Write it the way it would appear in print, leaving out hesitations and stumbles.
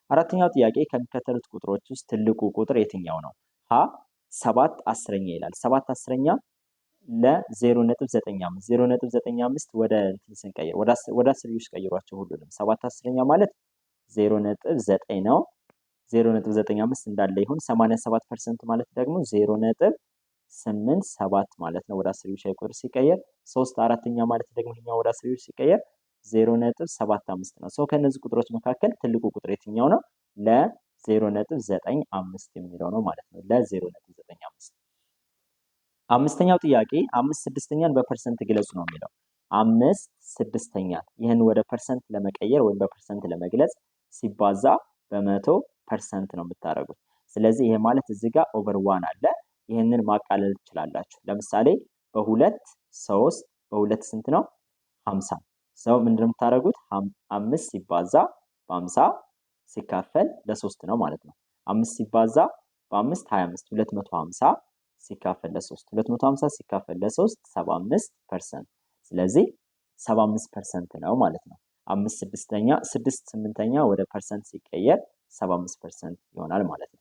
አራተኛው ጥያቄ ከሚከተሉት ቁጥሮች ውስጥ ትልቁ ቁጥር የትኛው ነው? ሀ 7/10 ይላል። 7/10 ለ0.95 0.95 ወደ እንትን ስንቀይር ወደ አስርዮሽ ቀይሯቸው ሁሉንም 7/10 ማለት 0.9 ነው። 0.95 እንዳለ ይሁን። 87% ማለት ደግሞ 0.87 ማለት ነው ወደ አስርዮሽ ቁጥር ሲቀየር። 3/4 ማለት ደግሞ ይሄኛው ወደ አስርዮሽ ሲቀየር 0.75 ነው። ሰው ከነዚህ ቁጥሮች መካከል ትልቁ ቁጥር የትኛው ነው? ለ0.95 የሚለው ነው ማለት ነው። ለ0.95 አምስተኛው ጥያቄ 5/6ኛን በፐርሰንት ግለጹ ነው የሚለው። 5/6ኛን ይህን ወደ ፐርሰንት ለመቀየር ወይም በፐርሰንት ለመግለጽ ሲባዛ በ100% ነው የምታደርጉት። ስለዚህ ይሄ ማለት እዚህ ጋር ኦቨር 1 አለ። ይህንን ማቃለል ትችላላችሁ። ለምሳሌ በ2 3 በ2 ስንት ነው? 50 ሰው ምንድነው የምታደርጉት? 5 ሲባዛ በ50 ሲካፈል ለ3 ነው ማለት ነው። 5 ሲባዛ በ5 25 250 ሲካፈል ለ3 250 ሲካፈል ለ3 75%። ስለዚህ 75% ነው ማለት ነው። 5/6 6/8 ወደ ፐርሰንት ሲቀየር 75% ይሆናል ማለት ነው።